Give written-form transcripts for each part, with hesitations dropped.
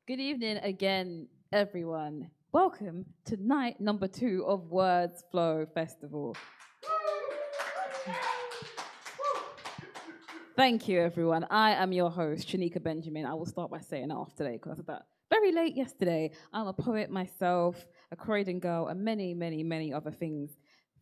Good evening again, everyone. Welcome to night number 2 of Words Flow Festival. Thank you, everyone. I am your host, Shanika Benjamin. I will start by saying it off today because I said that very late yesterday. I'm a poet myself, a Croydon girl, and many, many, many other things.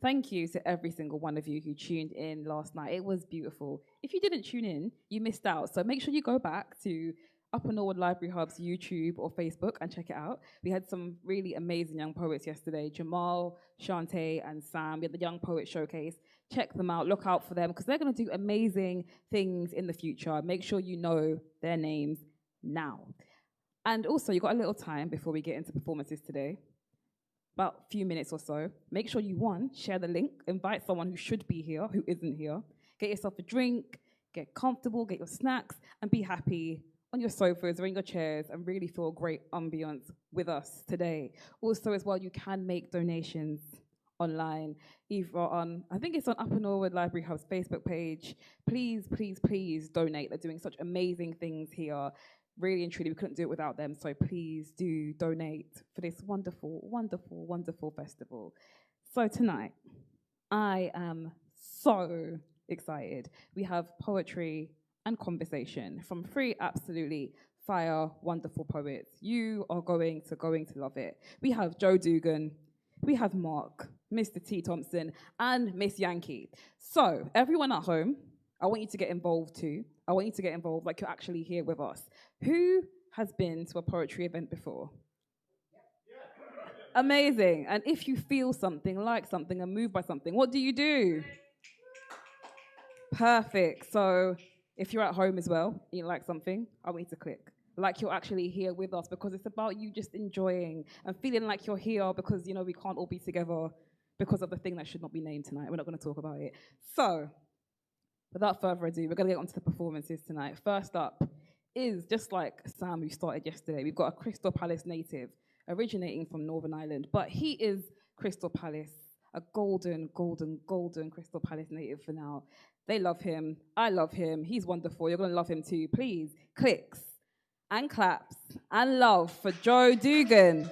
Thank you to every single one of you who tuned in last night. It was beautiful. If you didn't tune in, you missed out. So make sure you go back to Upper Norwood Library Hub's YouTube or Facebook and check it out. We had some really amazing young poets yesterday. Jamal, Shantae, and Sam. We had the Young Poet Showcase. Check them out. Look out for them because they're going to do amazing things in the future. Make sure you know their names now. And also, you've got a little time before we get into performances today. About a few minutes or so. Make sure you, one, share the link. Invite someone who should be here, who isn't here. Get yourself a drink. Get comfortable. Get your snacks. And be happy on your sofas or in your chairs and really feel a great ambience with us today. Also, as well, you can make donations online, either on, I think it's on Upper Norwood Library Hub's Facebook page. Please, please, please donate. They're doing such amazing things here. Really and truly, we couldn't do it without them. So please do donate for this wonderful, wonderful, wonderful festival. So tonight, I am so excited. We have poetry and conversation from 3 absolutely fire, wonderful poets. You are going to love it. We have Joe Duggan, we have Mark, Mr T Thompson, and Miss Yankey. So everyone at home, I want you to get involved too. I want you to get involved like you're actually here with us. Who has been to a poetry event before? Amazing. And if you feel something, like something, and moved by something, what do you do? Perfect. So if you're at home as well, and you like something, I want you to click. Like you're actually here with us because it's about you just enjoying and feeling like you're here because, you know, we can't all be together because of the thing that should not be named tonight. We're not going to talk about it. So without further ado, we're going to get on to the performances tonight. First up is, just like Sam, who started yesterday, we've got a Crystal Palace native originating from Northern Ireland, but he is Crystal Palace, a golden, golden, golden Crystal Palace native for now. They love him. I love him. He's wonderful. You're going to love him too. Please, clicks and claps and love for Joe Duggan.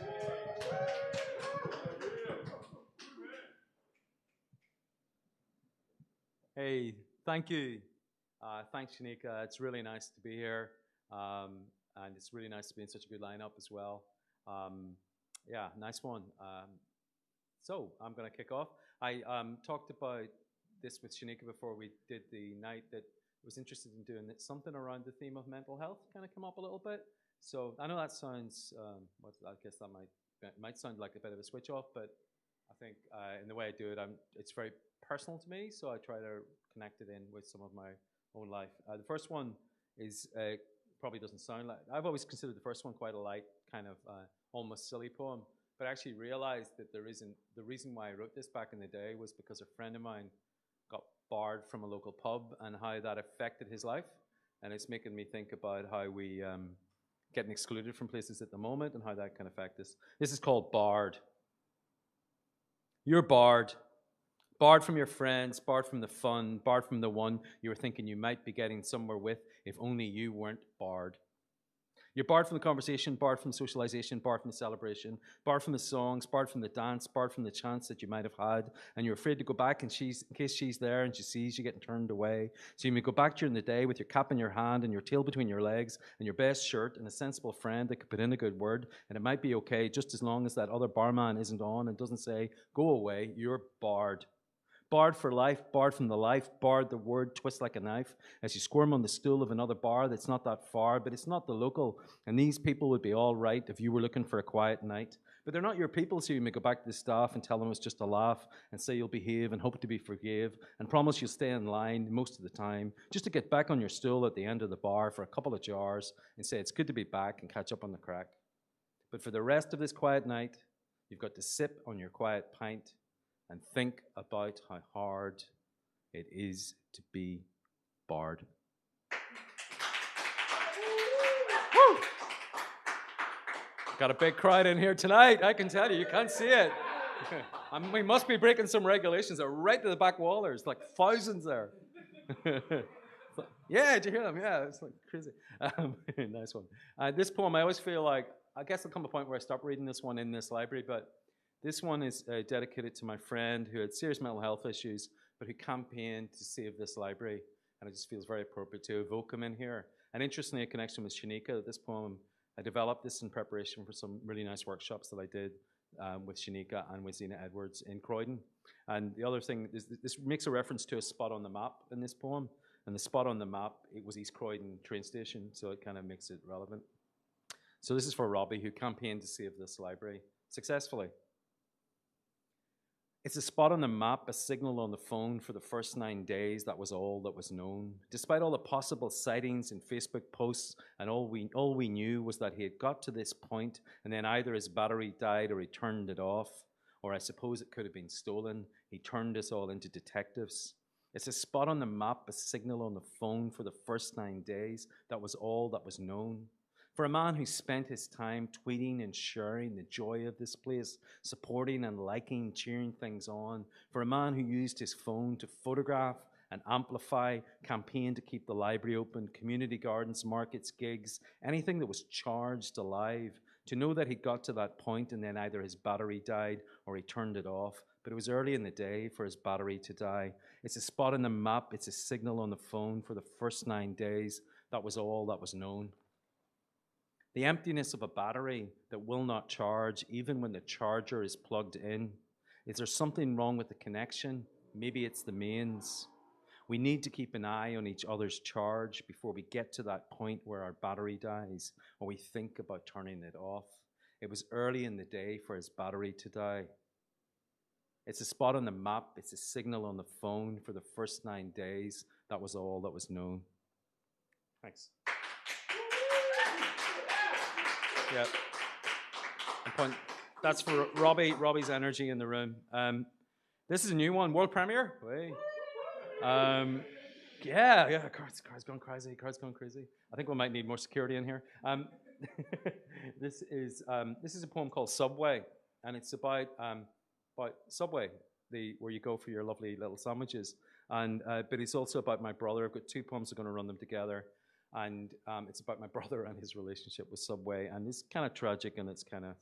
Hey, thank you. Thanks, Shanika. It's really nice to be here. And it's really nice to be in such a good lineup as well. Yeah, nice one. So I'm going to kick off. I talked about this with Shanika before we did the night that I was interested in doing something around the theme of mental health, kind of come up a little bit. So I know that sounds, I guess that might sound like a bit of a switch off, but I think in the way I do it, it's very personal to me, so I try to connect it in with some of my own life. The first one is, probably doesn't sound like, I've always considered the first one quite a light, kind of almost silly poem, but I actually realized that the reason why I wrote this back in the day was because a friend of mine got barred from a local pub and how that affected his life. And it's making me think about how we getting excluded from places at the moment and how that can affect us. This is called Barred. You're barred. Barred from your friends, barred from the fun, barred from the one you were thinking you might be getting somewhere with if only you weren't barred. You're barred from the conversation, barred from socialization, barred from the celebration, barred from the songs, barred from the dance, barred from the chance that you might have had, and you're afraid to go back in case she's there and she sees you getting turned away. So you may go back during the day with your cap in your hand and your tail between your legs and your best shirt and a sensible friend that could put in a good word, and it might be okay just as long as that other barman isn't on and doesn't say, "Go away, you're barred." Barred for life, barred from the life, barred the word twists like a knife as you squirm on the stool of another bar that's not that far, but it's not the local. And these people would be all right if you were looking for a quiet night. But they're not your people, so you may go back to the staff and tell them it's just a laugh and say you'll behave and hope to be forgive and promise you'll stay in line most of the time just to get back on your stool at the end of the bar for a couple of jars and say it's good to be back and catch up on the crack. But for the rest of this quiet night, you've got to sip on your quiet pint and think about how hard it is to be barred. Woo! Got a big crowd in here tonight, I can tell you. You can't see it. We must be breaking some regulations. They're right to the back wall. There's like thousands there. Yeah, did you hear them? Yeah, it's like crazy. Nice one. This poem, I always feel like, I guess there'll come a point where I stop reading this one in this library, but this one is dedicated to my friend who had serious mental health issues, but who campaigned to save this library. And it just feels very appropriate to evoke him in here. And interestingly, a connection with Shanika. This poem, I developed this in preparation for some really nice workshops that I did with Shanika and with Zena Edwards in Croydon. And the other thing is this makes a reference to a spot on the map in this poem. And the spot on the map, it was East Croydon train station, so it kind of makes it relevant. So this is for Robbie, who campaigned to save this library successfully. It's a spot on the map, a signal on the phone for the first 9 days. That was all that was known. Despite all the possible sightings and Facebook posts, and all we knew was that he had got to this point, and then either his battery died or he turned it off, or I suppose it could have been stolen. He turned us all into detectives. It's a spot on the map, a signal on the phone for the first 9 days. That was all that was known. For a man who spent his time tweeting and sharing the joy of this place, supporting and liking, cheering things on. For a man who used his phone to photograph and amplify, campaign to keep the library open, community gardens, markets, gigs, anything that was charged alive. To know that he got to that point and then either his battery died or he turned it off. But it was early in the day for his battery to die. It's a spot on the map. It's a signal on the phone for the first 9 days. That was all that was known. The emptiness of a battery that will not charge even when the charger is plugged in. Is there something wrong with the connection? Maybe it's the mains. We need to keep an eye on each other's charge before we get to that point where our battery dies or we think about turning it off. It was early in the day for his battery to die. It's a spot on the map. It's a signal on the phone for the first 9 days. That was all that was known. Thanks. Yeah. That's for Robbie's energy in the room. This is a new one, world premiere. Yeah, car's gone crazy. I think we might need more security in here. This is a poem called Subway, and it's about Subway, where you go for your lovely little sandwiches. And but it's also about my brother. I've got two poems. I'm going to run them together. And it's about my brother and his relationship with Subway. And it's kind of tragic, and it's kind of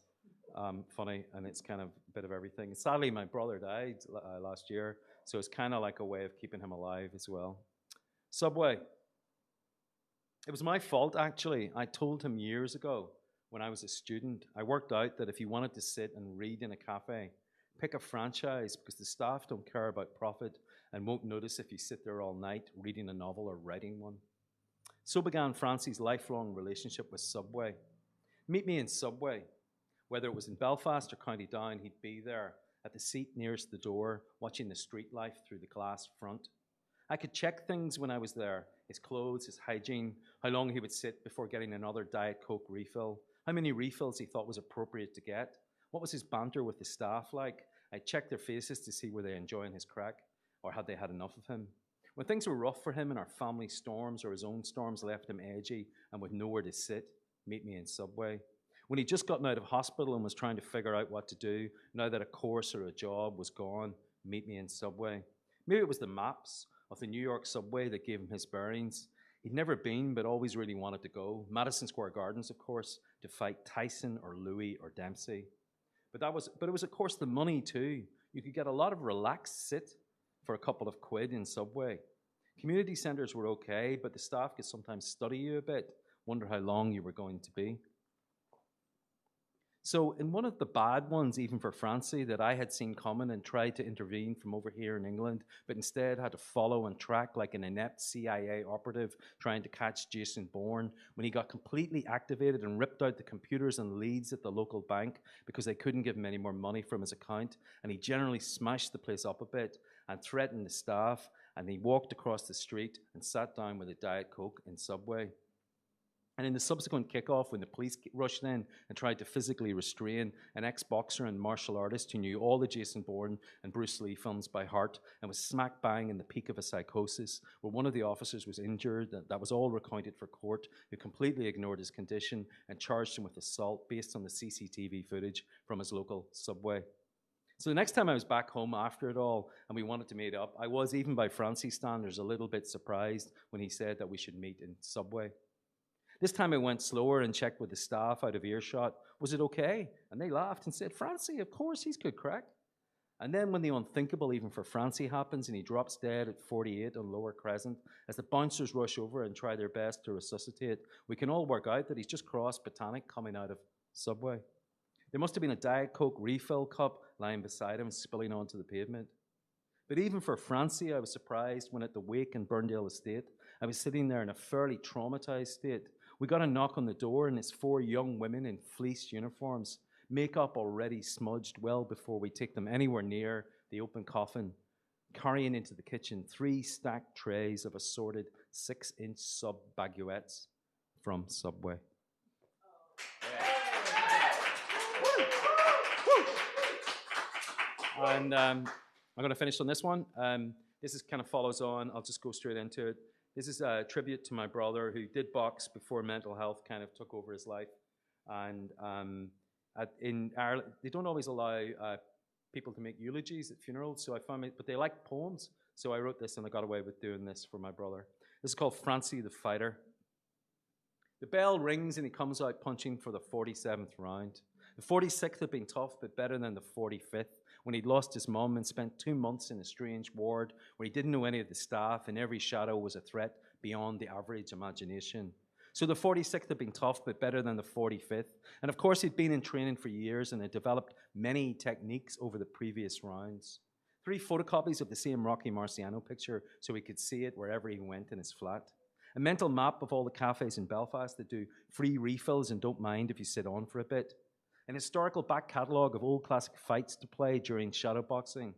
funny, and it's kind of a bit of everything. Sadly, my brother died last year, so it's kind of like a way of keeping him alive as well. Subway. It was my fault, actually. I told him years ago when I was a student. I worked out that if you wanted to sit and read in a cafe, pick a franchise, because the staff don't care about profit and won't notice if you sit there all night reading a novel or writing one. So began Francie's lifelong relationship with Subway. Meet me in Subway. Whether it was in Belfast or County Down, he'd be there at the seat nearest the door, watching the street life through the glass front. I could check things when I was there, his clothes, his hygiene, how long he would sit before getting another Diet Coke refill, how many refills he thought was appropriate to get, what was his banter with the staff like. I'd check their faces to see were they enjoying his crack, or had they had enough of him. When things were rough for him and our family storms or his own storms left him edgy and with nowhere to sit, meet me in Subway. When he'd just gotten out of hospital and was trying to figure out what to do, now that a course or a job was gone, meet me in Subway. Maybe it was the maps of the New York subway that gave him his bearings. He'd never been, but always really wanted to go. Madison Square Gardens, of course, to fight Tyson or Louis or Dempsey. But it was, of course, the money too. You could get a lot of relaxed sit for a couple of quid in Subway. Community centres were okay, but the staff could sometimes study you a bit, wonder how long you were going to be. So in one of the bad ones, even for Francie, that I had seen coming and tried to intervene from over here in England, but instead had to follow and track like an inept CIA operative trying to catch Jason Bourne, when he got completely activated and ripped out the computers and leads at the local bank because they couldn't give him any more money from his account, and he generally smashed the place up a bit and threatened the staff, and he walked across the street and sat down with a Diet Coke in Subway. And in the subsequent kickoff, when the police rushed in and tried to physically restrain an ex-boxer and martial artist who knew all the Jason Bourne and Bruce Lee films by heart and was smack bang in the peak of a psychosis, where one of the officers was injured, that was all recounted for court, who completely ignored his condition and charged him with assault based on the CCTV footage from his local Subway. So the next time I was back home after it all and we wanted to meet up, I was, even by Francie's standards, a little bit surprised when he said that we should meet in Subway. This time I went slower and checked with the staff out of earshot, was it okay? And they laughed and said, Francie, of course, he's good crack. And then when the unthinkable even for Francie happens and he drops dead at 48 on Lower Crescent, as the bouncers rush over and try their best to resuscitate, we can all work out that he's just crossed Botanic coming out of Subway. There must have been a Diet Coke refill cup lying beside him, spilling onto the pavement. But even for Francie, I was surprised when at the wake in Burndale Estate, I was sitting there in a fairly traumatized state. We got a knock on the door, and it's 4 young women in fleece uniforms, makeup already smudged well before we take them anywhere near the open coffin, carrying into the kitchen 3 stacked trays of assorted 6-inch sub baguettes from Subway. And I'm going to finish on this one. This is kind of follows on. I'll just go straight into it. This is a tribute to my brother who did box before mental health kind of took over his life. And in Ireland, they don't always allow people to make eulogies at funerals, so I found it, but they like poems. So I wrote this and I got away with doing this for my brother. This is called Francie the Fighter. The bell rings and he comes out punching for the 47th round. The 46th had been tough, but better than the 45th, when he'd lost his mum and spent 2 months in a strange ward where he didn't know any of the staff and every shadow was a threat beyond the average imagination. So the 46th had been tough, but better than the 45th. And of course, he'd been in training for years and had developed many techniques over the previous rounds. 3 photocopies of the same Rocky Marciano picture so he could see it wherever he went in his flat. A mental map of all the cafes in Belfast that do free refills and don't mind if you sit on for a bit. An historical back catalogue of old classic fights to play during shadowboxing.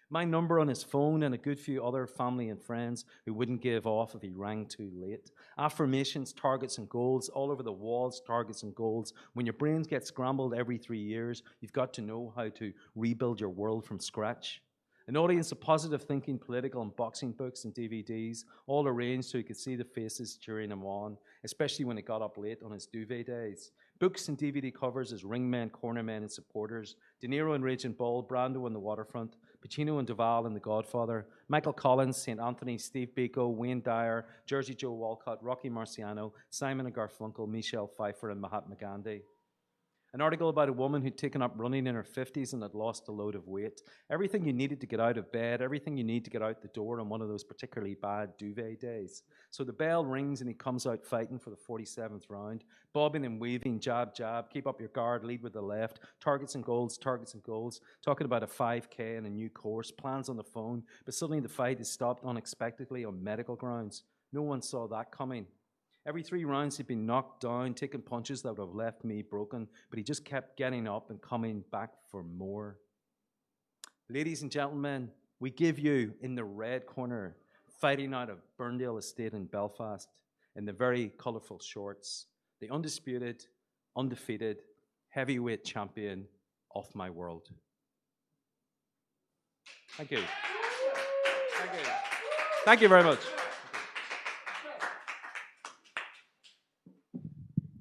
My number on his phone and a good few other family and friends who wouldn't give off if he rang too late. Affirmations, targets and goals, all over the walls, targets and goals. When your brains get scrambled every 3 years, you've got to know how to rebuild your world from scratch. An audience of positive thinking, political and boxing books and DVDs, all arranged so he could see the faces cheering him on, especially when it got up late on his duvet days. Books and DVD covers as ringmen, cornermen and supporters. De Niro and Raging Bull, Brando on the Waterfront, Pacino and Duvall in The Godfather, Michael Collins, St. Anthony, Steve Biko, Wayne Dyer, Jersey Joe Walcott, Rocky Marciano, Simon and Garfunkel, Michelle Pfeiffer and Mahatma Gandhi. An article about a woman who'd taken up running in her 50s and had lost a load of weight. Everything you needed to get out of bed, everything you need to get out the door on one of those particularly bad duvet days. So the bell rings and he comes out fighting for the 47th round, bobbing and weaving, jab, jab, keep up your guard, lead with the left, targets and goals, talking about a 5K and a new course, plans on the phone, but suddenly the fight is stopped unexpectedly on medical grounds. No one saw that coming. Every 3 rounds he'd been knocked down, taking punches that would have left me broken, but he just kept getting up and coming back for more. Ladies and gentlemen, we give you in the red corner, fighting out of Burndale Estate in Belfast, in the very colourful shorts, the undisputed, undefeated, heavyweight champion of my world. Thank you. Thank you. Thank you very much.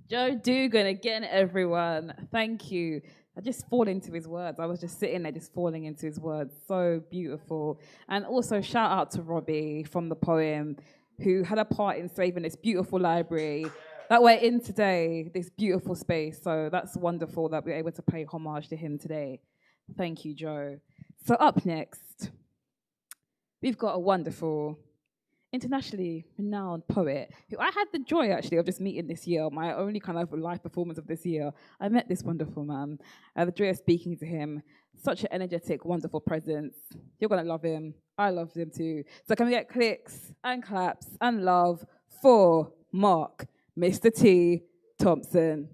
Joe Duggan again, everyone. Thank you. I just fall into his words. I was just sitting there just falling into his words. So beautiful. And also shout out to Robbie from the poem who had a part in saving this beautiful library that we're in today, this beautiful space. So that's wonderful that we're able to pay homage to him today. Thank you, Joe. So up next, we've got a wonderful internationally renowned poet who I had the joy actually of just meeting this year, my only kind of live performance of this year. I met this wonderful man. I had the joy of speaking to him. Such an energetic, wonderful presence. You're going to love him. I love him too. So can we get clicks and claps and love for Mark, Mr T Thompson.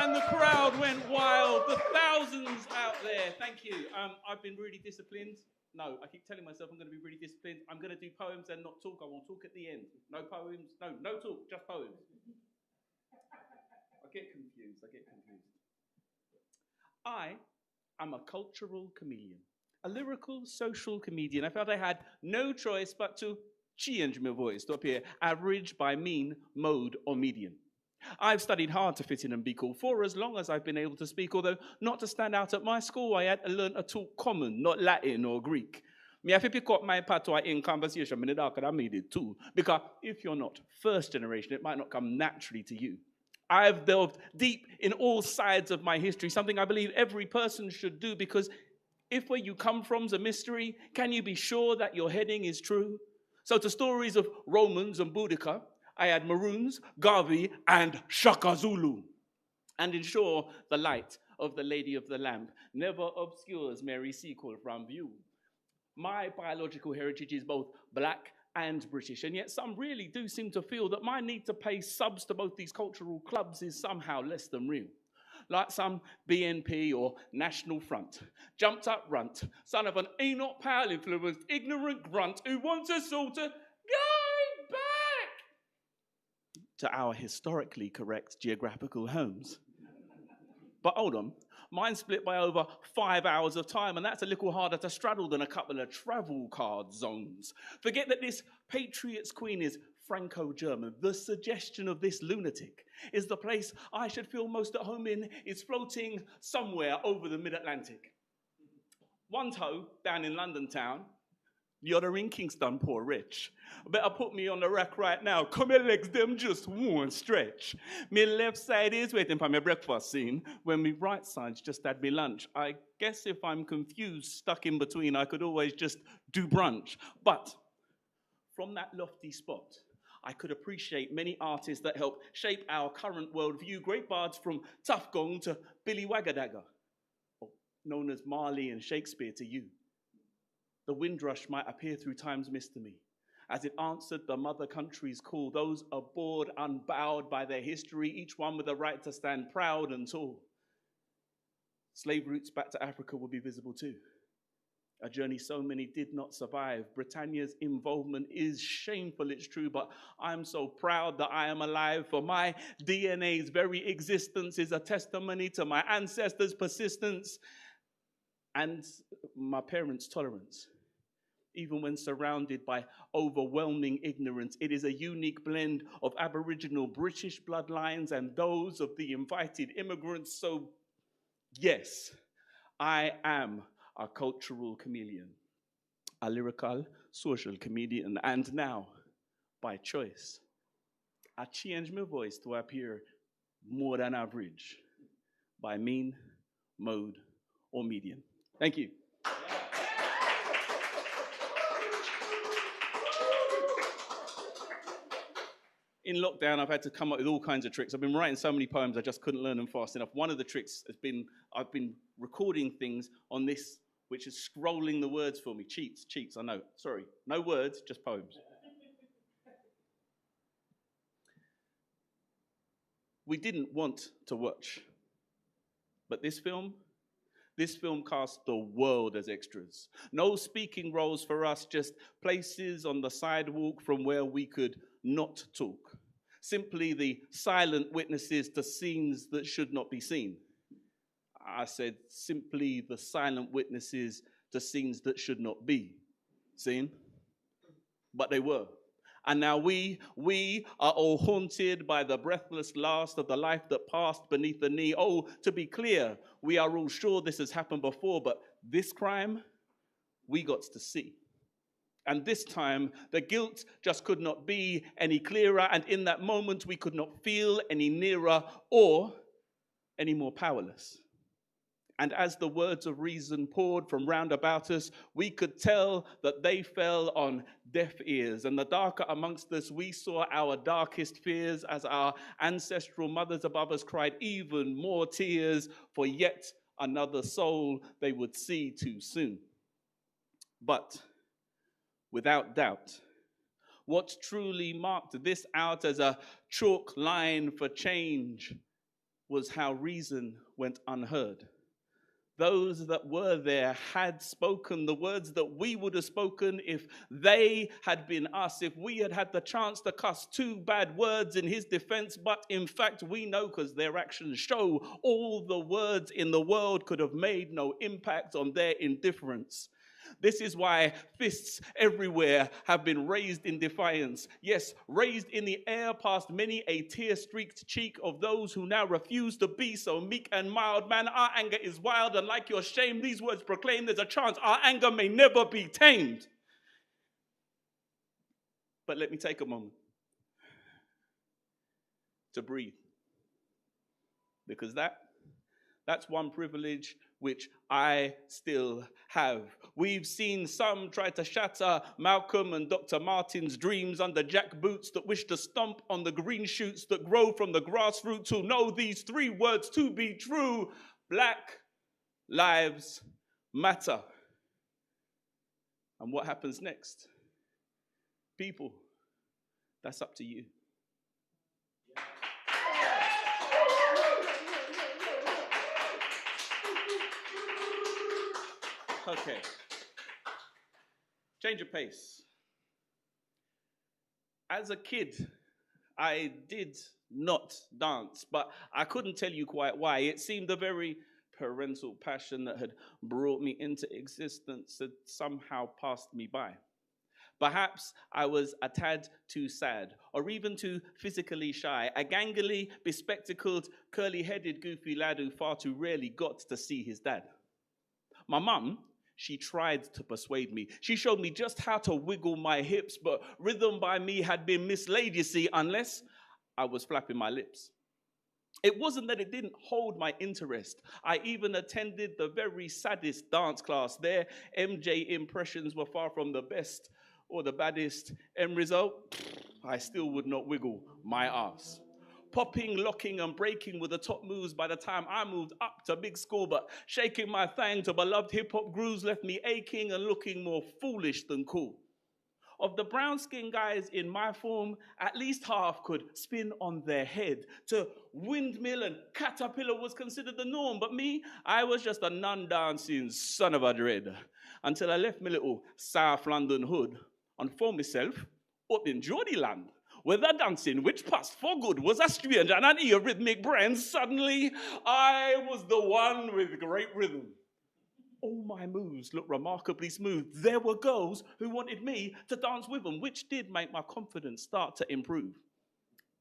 And the crowd went wild. The thousands out there. Thank you. I've been really disciplined. No, I keep telling myself I'm going to be really disciplined. I'm going to do poems and not talk. I will talk at the end. No poems. No talk. Just poems. I get confused. I am a cultural chameleon, a lyrical social comedian. I felt I had no choice but to change my voice to appear average by mean, mode, or median. I've studied hard to fit in and be cool for as long as I've been able to speak, although not to stand out at my school, I had to learn to talk common, not Latin or Greek. Me have to pick up my patois in conversation, and I made it too. Because if you're not first generation, it might not come naturally to you. I've delved deep in all sides of my history, something I believe every person should do, because if where you come from's a mystery, can you be sure that your heading is true? So to stories of Romans and Boudica, I add Maroons, Garvey, and Shaka Zulu. And ensure the light of the Lady of the Lamp never obscures Mary Sequel from view. My biological heritage is both black and British, and yet some really do seem to feel that my need to pay subs to both these cultural clubs is somehow less than real. Like some BNP or National Front, jumped up runt, son of an Enoch Powell influenced ignorant grunt who wants us all to go back to our historically correct geographical homes. But hold on, mine's split by over 5 hours of time, and that's a little harder to straddle than a couple of travel card zones. Forget that this Patriot's Queen is Franco-German. The suggestion of this lunatic is the place I should feel most at home in is floating somewhere over the mid-Atlantic. One toe down in London town, the other in Kingston, poor rich. Better put me on the rack right now. Come your legs, them just one stretch. Me left side is waiting for my breakfast scene, when me right side's just had me lunch. I guess if I'm confused, stuck in between, I could always just do brunch. But from that lofty spot, I could appreciate many artists that help shape our current worldview. Great bards from Tough Gong to Billy Waggadagger, known as Marley and Shakespeare to you. The Windrush might appear through time's mist to me, as it answered the mother country's call. Those abhorred, unbowed by their history, each one with a right to stand proud and tall. Slave routes back to Africa will be visible too. A journey so many did not survive. Britannia's involvement is shameful, it's true, but I'm so proud that I am alive, for my DNA's very existence is a testimony to my ancestors' persistence and my parents' tolerance. Even when surrounded by overwhelming ignorance, it is a unique blend of Aboriginal British bloodlines and those of the invited immigrants. So, yes, I am a cultural chameleon, a lyrical social comedian, and now, by choice, I change my voice to appear more than average by mean, mode, or medium. Thank you. In lockdown, I've had to come up with all kinds of tricks. I've been writing so many poems, I just couldn't learn them fast enough. One of the tricks has been, I've been recording things on this, which is scrolling the words for me. Cheats, I know. Sorry, no words, just poems. We didn't want to watch, but this film cast the world as extras. No speaking roles for us, just places on the sidewalk from where we could not talk. Simply the silent witnesses to scenes that should not be seen. I said simply the silent witnesses to scenes that should not be seen, but they were. And now we are all haunted by the breathless last of the life that passed beneath the knee. Oh, to be clear, we are all sure this has happened before, but this crime, we got to see. And this time, the guilt just could not be any clearer, and in that moment, we could not feel any nearer or any more powerless. And as the words of reason poured from round about us, we could tell that they fell on deaf ears. And the darker amongst us, we saw our darkest fears as our ancestral mothers above us cried even more tears for yet another soul they would see too soon. But without doubt, what truly marked this out as a chalk line for change was how reason went unheard. Those that were there had spoken the words that we would have spoken if they had been us, if we had had the chance to cuss two bad words in his defense. But in fact, we know, because their actions show, all the words in the world could have made no impact on their indifference. This is why fists everywhere have been raised in defiance. Yes, raised in the air past many a tear-streaked cheek of those who now refuse to be so meek and mild. Man, our anger is wild, and like your shame, these words proclaim there's a chance our anger may never be tamed. But let me take a moment to breathe. Because that's one privilege which I still have. We've seen some try to shatter Malcolm and Dr. Martin's dreams under jackboots that wish to stomp on the green shoots that grow from the grassroots, who know these three words to be true: Black Lives Matter. And what happens next? People, that's up to you. Okay. Change of pace. As a kid, I did not dance, but I couldn't tell you quite why. It seemed a very parental passion that had brought me into existence had somehow passed me by. Perhaps I was a tad too sad, or even too physically shy, a gangly, bespectacled, curly-headed, goofy lad who far too rarely got to see his dad. My mum, she tried to persuade me. She showed me just how to wiggle my hips, but rhythm by me had been mislaid, you see, unless I was flapping my lips. It wasn't that it didn't hold my interest. I even attended the very saddest dance class. Their MJ impressions were far from the best or the baddest. End result, I still would not wiggle my ass. Popping, locking, and breaking were the top moves by the time I moved up to big school, but shaking my thang to beloved hip-hop grooves left me aching and looking more foolish than cool. Of the brown-skinned guys in my form, at least half could spin on their head. To windmill and caterpillar was considered the norm, but me, I was just a non-dancing son of a dread, until I left my little South London hood and found myself up in Geordie land, where the dancing, which passed for good, was a strange and an rhythmic brand. Suddenly, I was the one with great rhythm. All my moves looked remarkably smooth. There were girls who wanted me to dance with them, which did make my confidence start to improve.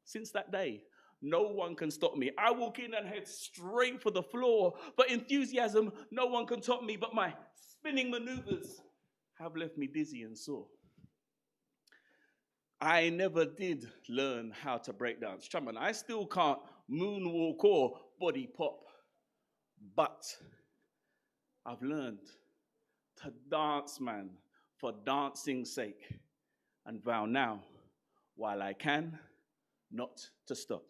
Since that day, no one can stop me. I walk in and head straight for the floor. For enthusiasm, no one can top me, but my spinning maneuvers have left me dizzy and sore. I never did learn how to break dance. Chairman, I still can't moonwalk or body pop, but I've learned to dance, man, for dancing's sake, and vow now, while I can, not to stop.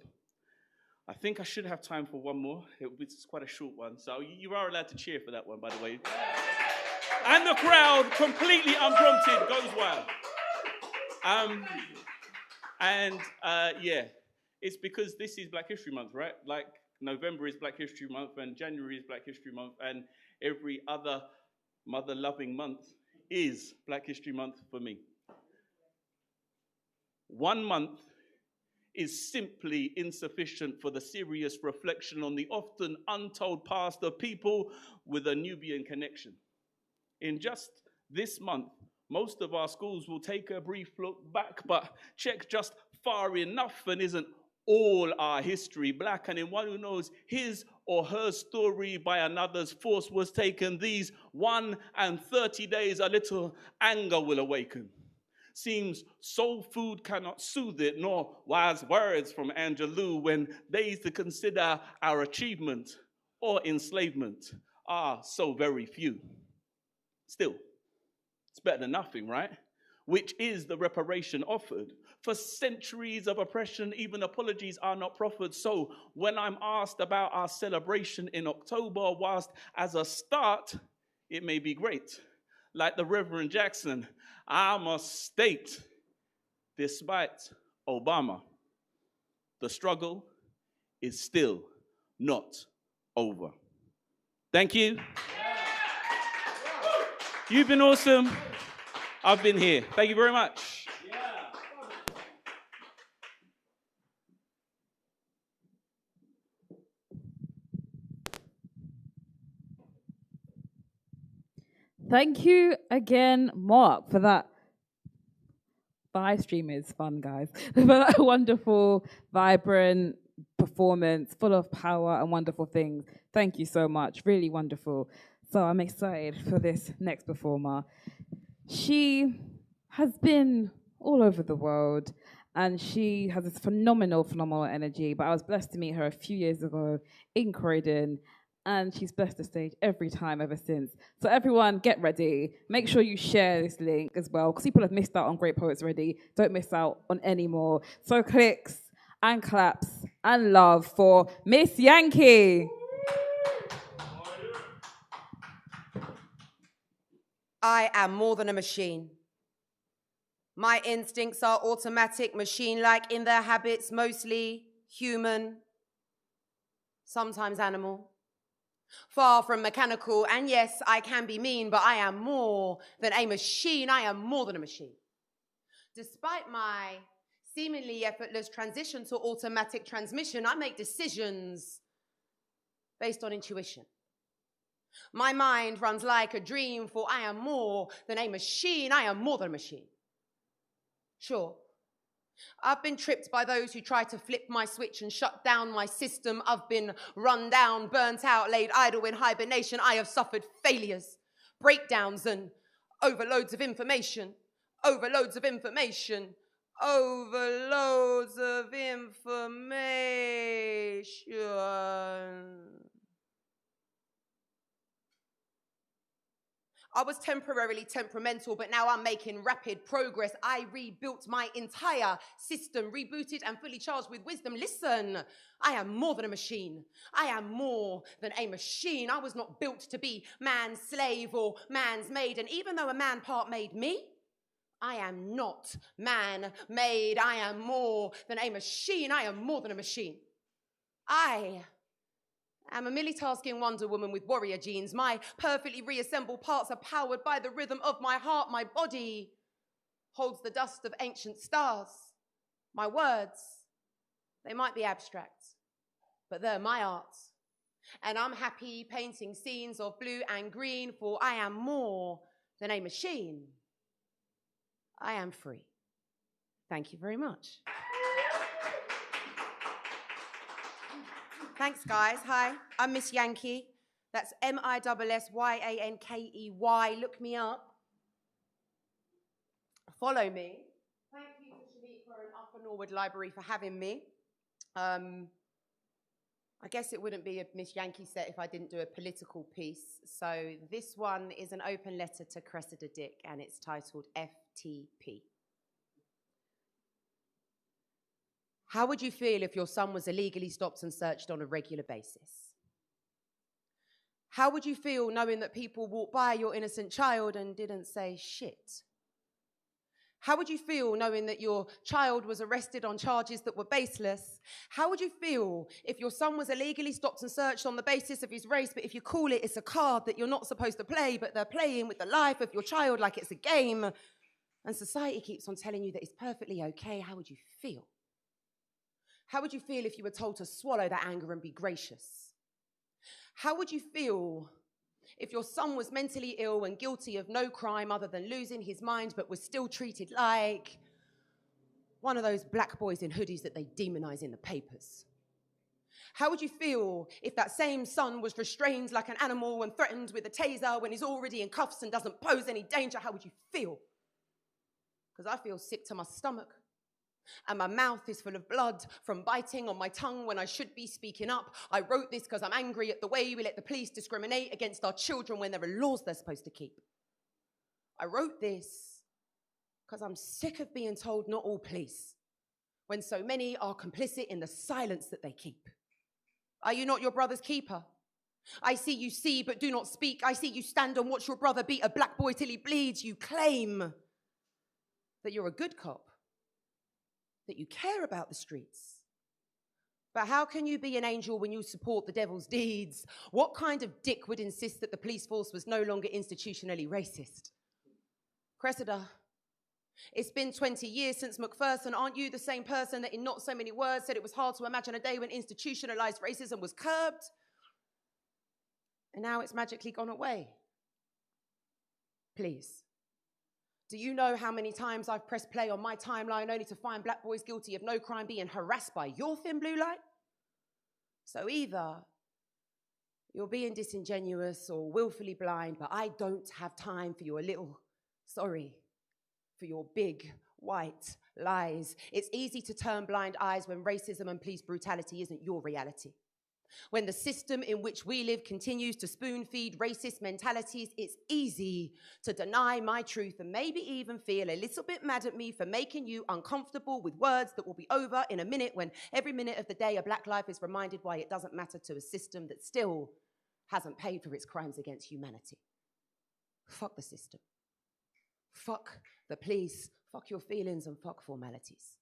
I think I should have time for one more. It's quite a short one, so you are allowed to cheer for that one, by the way. And the crowd, completely unprompted, goes wild. Yeah, it's because this is Black History Month, right? Like, November is Black History Month, and January is Black History Month, and every other mother-loving month is Black History Month for me. 1 month is simply insufficient for the serious reflection on the often untold past of people with a Nubian connection. In just this month, most of our schools will take a brief look back, but check just far enough and isn't all our history black. And in one who knows his or her story by another's force was taken, these 1 and 30 days a little anger will awaken. Seems soul food cannot soothe it, nor wise words from Angelou when days to consider our achievement or enslavement are so very few. Still, it's better than nothing, right? Which is the reparation offered. For centuries of oppression, even apologies are not proffered. So when I'm asked about our celebration in October, whilst as a start, it may be great. Like the Reverend Jackson, I must state, despite Obama, the struggle is still not over. Thank you. You've been awesome. I've been here. Thank you very much. Thank you again, Mark, for that. The live stream is fun, guys. For that wonderful, vibrant performance, full of power and wonderful things. Thank you so much. Really wonderful. So I'm excited for this next performer. She has been all over the world and she has this phenomenal energy. But I was blessed to meet her a few years ago in Croydon. And she's blessed the stage every time ever since. So everyone, get ready. Make sure you share this link as well, because people have missed out on great poets already. Don't miss out on any more. So clicks and claps and love for Miss Yankey. I am more than a machine. My instincts are automatic, machine-like in their habits, mostly human, sometimes animal. Far from mechanical, and yes, I can be mean, but I am more than a machine. I am more than a machine. Despite my seemingly effortless transition to automatic transmission, I make decisions based on intuition. My mind runs like a dream, for I am more than a machine. I am more than a machine. Sure, I've been tripped by those who try to flip my switch and shut down my system. I've been run down, burnt out, laid idle in hibernation. I have suffered failures, breakdowns, and overloads of information. Overloads of information. Overloads of information. I was temporarily temperamental, but now I'm making rapid progress. I rebuilt my entire system, rebooted and fully charged with wisdom. Listen, I am more than a machine. I am more than a machine. I was not built to be man's slave or man's maid. And even though a man part made me, I am not man-made. I am more than a machine. I am more than a machine. I am a multitasking Wonder Woman with warrior genes. My perfectly reassembled parts are powered by the rhythm of my heart. My body holds the dust of ancient stars. My words, they might be abstract, but they're my art. And I'm happy painting scenes of blue and green, for I am more than a machine. I am free. Thank you very much. Thanks, guys. Hi, I'm Miss Yankey. That's MISSYANKEY. Look me up. Follow me. Thank you to Shanika and Upper Norwood Library for having me. I guess it wouldn't be a Miss Yankey set if I didn't do a political piece. So this one is an open letter to Cressida Dick, and it's titled FTP. How would you feel if your son was illegally stopped and searched on a regular basis? How would you feel knowing that people walked by your innocent child and didn't say shit? How would you feel knowing that your child was arrested on charges that were baseless? How would you feel if your son was illegally stopped and searched on the basis of his race, but if you call it, it's a card that you're not supposed to play, but they're playing with the life of your child like it's a game, and society keeps on telling you that it's perfectly okay? How would you feel? How would you feel if you were told to swallow that anger and be gracious? How would you feel if your son was mentally ill and guilty of no crime other than losing his mind, but was still treated like one of those black boys in hoodies that they demonize in the papers? How would you feel if that same son was restrained like an animal and threatened with a taser when he's already in cuffs and doesn't pose any danger? How would you feel? Because I feel sick to my stomach. And my mouth is full of blood from biting on my tongue when I should be speaking up. I wrote this because I'm angry at the way we let the police discriminate against our children when there are laws they're supposed to keep. I wrote this because I'm sick of being told not all police, when so many are complicit in the silence that they keep. Are you not your brother's keeper? I see you see, but do not speak. I see you stand and watch your brother beat a black boy till he bleeds. You claim that you're a good cop, that you care about the streets. But how can you be an angel when you support the devil's deeds? What kind of dick would insist that the police force was no longer institutionally racist? Cressida, it's been 20 years since Macpherson. Aren't you the same person that in not so many words said it was hard to imagine a day when institutionalized racism was curbed? And now it's magically gone away. Please. Do you know how many times I've pressed play on my timeline only to find black boys guilty of no crime being harassed by your thin blue light? So either you're being disingenuous or willfully blind, but I don't have time for your for your big white lies. It's easy to turn blind eyes when racism and police brutality isn't your reality. When the system in which we live continues to spoon-feed racist mentalities, it's easy to deny my truth and maybe even feel a little bit mad at me for making you uncomfortable with words that will be over in a minute, when every minute of the day a black life is reminded why it doesn't matter to a system that still hasn't paid for its crimes against humanity. Fuck the system. Fuck the police. Fuck your feelings and fuck formalities.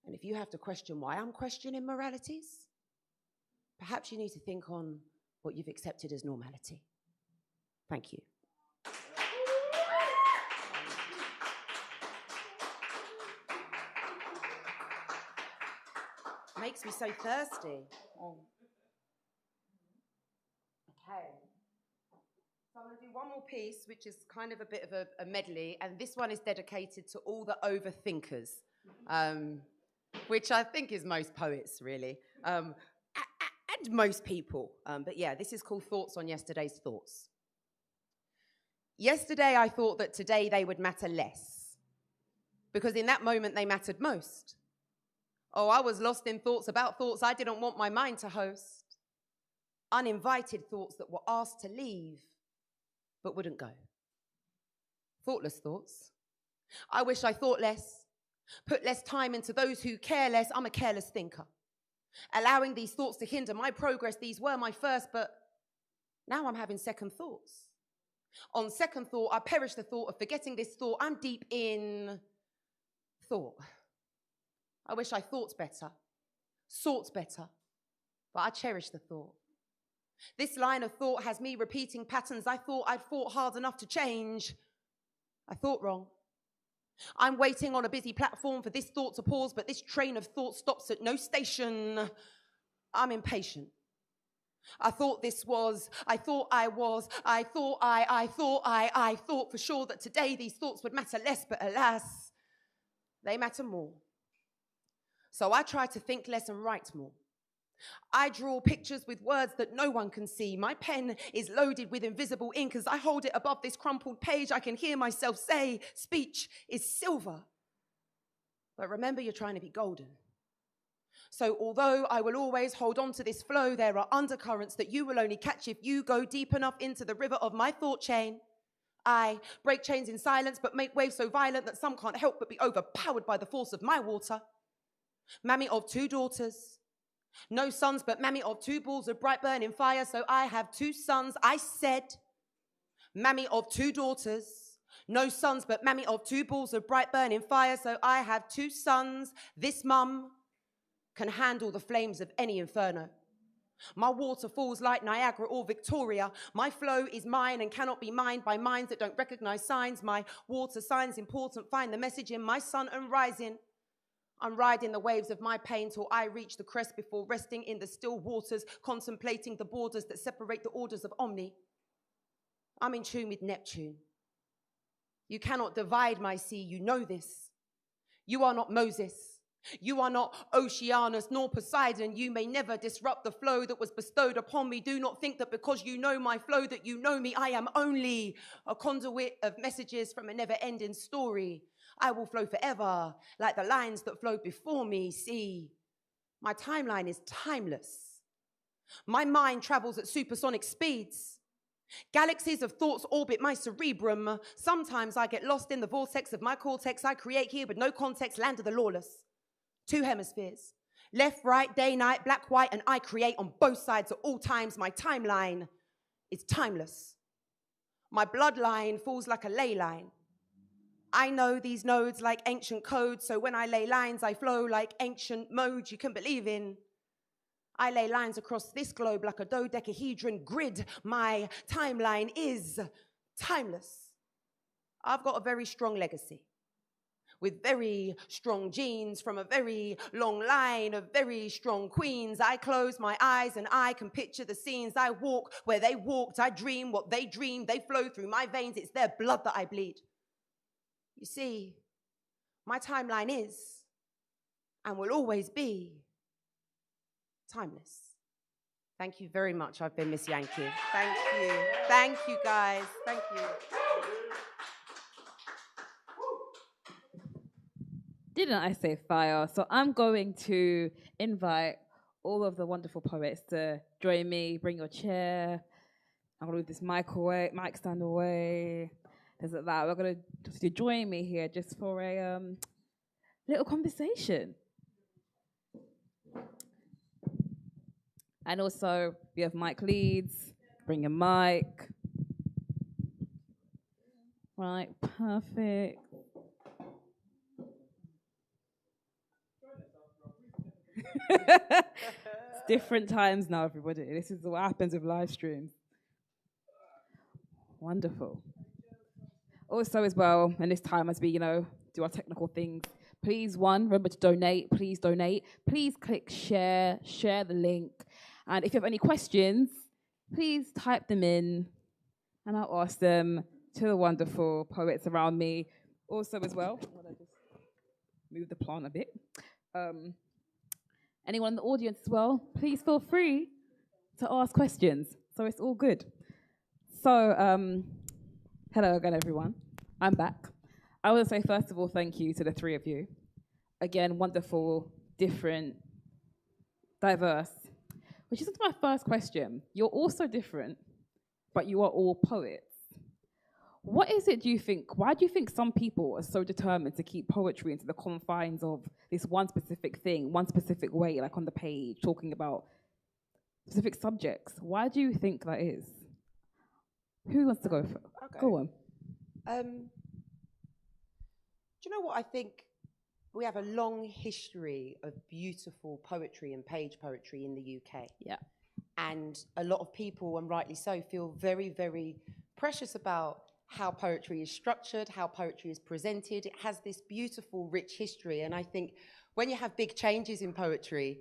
And if you have to question why I'm questioning moralities, perhaps you need to think on what you've accepted as normality. Thank you. Makes me so thirsty. Okay. So I'm going to do one more piece, which is kind of a bit of a medley, and this one is dedicated to all the overthinkers, which I think is most poets, really. And most people. But yeah, this is called Thoughts on Yesterday's Thoughts. Yesterday, I thought that today they would matter less, because in that moment, they mattered most. Oh, I was lost in thoughts about thoughts I didn't want my mind to host. Uninvited thoughts that were asked to leave, but wouldn't go. Thoughtless thoughts. I wish I thought less, put less time into those who care less. I'm a careless thinker. Allowing these thoughts to hinder my progress, these were my first, but now I'm having second thoughts. On second thought, I perish the thought of forgetting this thought. I'm deep in thought. I wish I thought better, sought better, but I cherish the thought. This line of thought has me repeating patterns I thought I'd fought hard enough to change. I thought wrong. I'm waiting on a busy platform for this thought to pause, but this train of thought stops at no station. I'm impatient. I thought this was, I thought I was, I thought for sure that today these thoughts would matter less, but alas, they matter more. So I try to think less and write more. I draw pictures with words that no one can see. My pen is loaded with invisible ink. As I hold it above this crumpled page, I can hear myself say, speech is silver. But remember, you're trying to be golden. So although I will always hold on to this flow, there are undercurrents that you will only catch if you go deep enough into the river of my thought chain. I break chains in silence, but make waves so violent that some can't help but be overpowered by the force of my water. Mammy of two daughters. No sons, but mammy of two balls of bright burning fire, so I have two sons. I said, mammy of two daughters. No sons, but mammy of two balls of bright burning fire, so I have two sons. This mum can handle the flames of any inferno. My water falls like Niagara or Victoria. My flow is mine and cannot be mined by minds that don't recognize signs. My water signs important, find the message in my sun and rising. I'm riding the waves of my pain till I reach the crest before resting in the still waters, contemplating the borders that separate the orders of Omni. I'm in tune with Neptune. You cannot divide my sea, you know this. You are not Moses. You are not Oceanus nor Poseidon. You may never disrupt the flow that was bestowed upon me. Do not think that because you know my flow that you know me. I am only a conduit of messages from a never-ending story. I will flow forever, like the lines that flowed before me. See, my timeline is timeless. My mind travels at supersonic speeds. Galaxies of thoughts orbit my cerebrum. Sometimes I get lost in the vortex of my cortex. I create here with no context, land of the lawless. Two hemispheres, left, right, day, night, black, white, and I create on both sides at all times. My timeline is timeless. My bloodline falls like a ley line. I know these nodes like ancient codes, so when I lay lines, I flow like ancient modes you can believe in. I lay lines across this globe like a dodecahedron grid. My timeline is timeless. I've got a very strong legacy. with very strong genes from a very long line of very strong queens. I close my eyes and I can picture the scenes. I walk where they walked. I dream what they dreamed. They flow through my veins. It's their blood that I bleed. You see, my timeline is and will always be timeless. Thank you very much. I've been Miss Yankey. Thank you. Thank you, guys. Thank you. Didn't I say fire? So I'm going to invite all of the wonderful poets to join me. Bring your chair. I'm going to move this mic stand away. Things like that. We're going to join me here just for a little conversation. And also, we have mic leads. Bring a mic. Right, perfect. It's different times now, everybody. This is what happens with live streams. Wonderful. Also, as well, and this time as we, do our technical things, please, remember to donate. Please donate. Please click share the link. And if you have any questions, please type them in, and I'll ask them to the wonderful poets around me. Also, as well, I'm gonna just move the plant a bit. Anyone in the audience as well, please feel free to ask questions. So it's all good. So, hello again, everyone. I'm back. I want to say, first of all, thank you to the three of you. Again, wonderful, different, diverse. Which is my first question. You're also different, but you are all poets. What is it, do you think, why do you think some people are so determined to keep poetry into the confines of this one specific thing, one specific way, like on the page, talking about specific subjects? Why do you think that is? Who wants to go first? Okay. Go on. Do you know what I think? We have a long history of beautiful poetry and page poetry in the UK. Yeah. And a lot of people, and rightly so, feel very, very precious about how poetry is structured, how poetry is presented. It has this beautiful, rich history. And I think when you have big changes in poetry,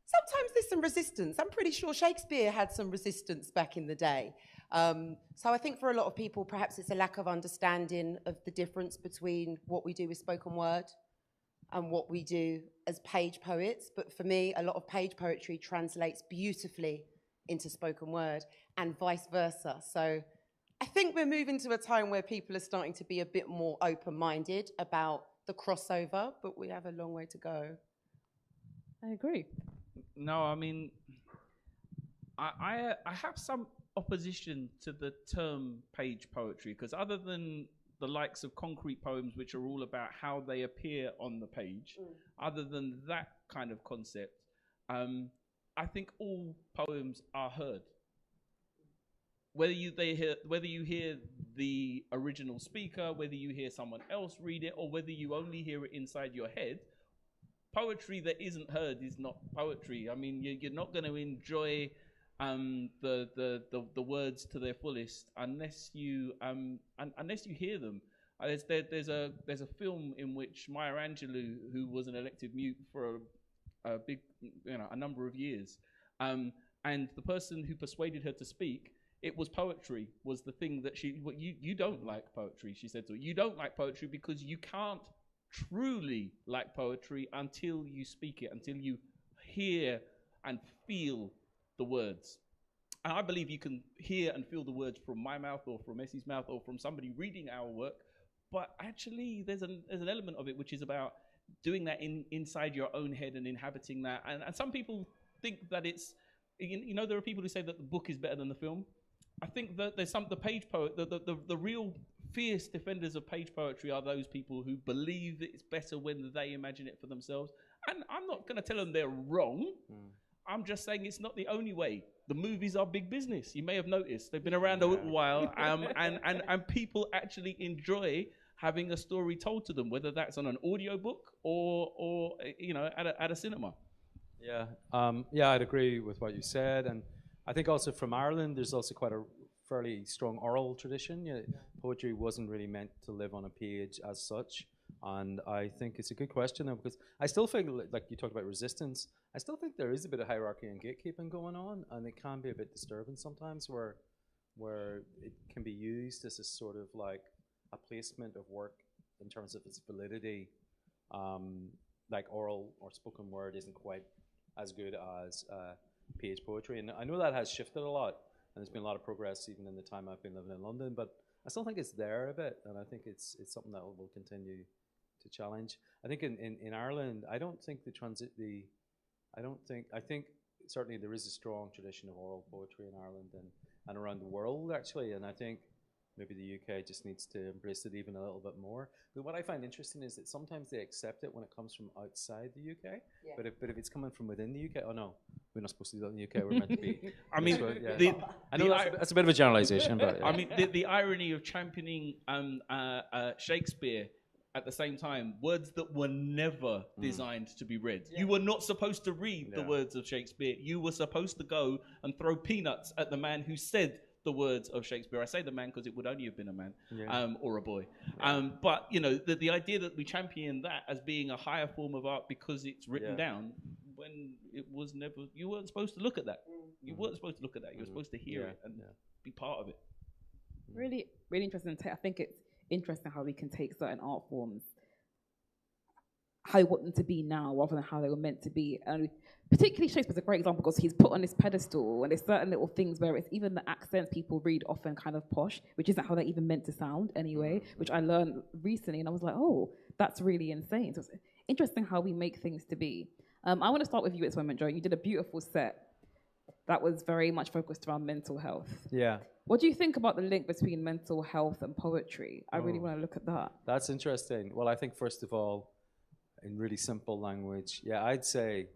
sometimes there's some resistance. I'm pretty sure Shakespeare had some resistance back in the day. So I think for a lot of people, perhaps it's a lack of understanding of the difference between what we do with spoken word and what we do as page poets. But for me, a lot of page poetry translates beautifully into spoken word and vice versa. So I think we're moving to a time where people are starting to be a bit more open-minded about the crossover, but we have a long way to go. I agree. No, I mean, I have some opposition to the term page poetry, because other than the likes of concrete poems, which are all about how they appear on the page, other than that kind of concept, I think all poems are heard. Whether you hear the original speaker, whether you hear someone else read it, or whether you only hear it inside your head, poetry that isn't heard is not poetry. I mean, you're not going to enjoy the words to their fullest unless you hear them. There's a film in which Maya Angelou, who was an elected mute for a number of years, and the person who persuaded her to speak, it was poetry, was the thing that you don't like poetry, she said to her. You don't like poetry because you can't truly like poetry until you speak it, until you hear and feel the words. And I believe you can hear and feel the words from my mouth or from Essie's mouth or from somebody reading our work, but actually there's an element of it which is about doing that inside your own head and inhabiting that. And some people think that it's, there are people who say that the book is better than the film. I think that there's the page poet, the real fierce defenders of page poetry are those people who believe that it's better when they imagine it for themselves. And I'm not going to tell them they're wrong. I'm just saying it's not the only way. The movies are big business. You may have noticed they've been around a little while, and people actually enjoy having a story told to them, whether that's on an audiobook or at a cinema. Yeah, I'd agree with what you said, and I think also from Ireland, there's also quite a fairly strong oral tradition. Poetry wasn't really meant to live on a page as such. And I think it's a good question though, because I still think, like you talked about resistance, I still think there is a bit of hierarchy and gatekeeping going on, and it can be a bit disturbing sometimes, where it can be used as a sort of like a placement of work in terms of its validity. Like oral or spoken word isn't quite as good as page poetry, and I know that has shifted a lot, and there's been a lot of progress even in the time I've been living in London, but I still think it's there a bit, and I think it's something that will continue to challenge. I think in Ireland, I don't think I think certainly there is a strong tradition of oral poetry in Ireland and around the world actually, and I think maybe the UK just needs to embrace it even a little bit more. But what I find interesting is that sometimes they accept it when it comes from outside the UK, Yeah. but if it's coming from within the UK, oh no, we're not supposed to do that in the UK, we're meant to be. I mean, I know that's a bit of a generalization, but yeah. I mean, the irony of championing Shakespeare at the same time, words that were never designed to be read. Yeah. You were not supposed to read the words of Shakespeare. You were supposed to go and throw peanuts at the man who said the words of Shakespeare. I say the man because it would only have been a man or a boy. Yeah. But, you know, the idea that we champion that as being a higher form of art because it's written down, when it was never, you weren't supposed to look at that. You weren't supposed to look at that. You were supposed to hear it and be part of it. Really, really interesting. I think it's interesting how we can take certain art forms, how we want them to be now rather than how they were meant to be. And particularly Shakespeare's a great example because he's put on this pedestal and there's certain little things where it's even the accents people read often kind of posh, which isn't how they're even meant to sound anyway, which I learned recently and I was like, oh, that's really insane. So it's interesting how we make things to be. I want to start with you at this moment, Joe. You did a beautiful set that was very much focused around mental health. Yeah. What do you think about the link between mental health and poetry? I really want to look at that. That's interesting. Well, I think first of all, in really simple language, I'd say,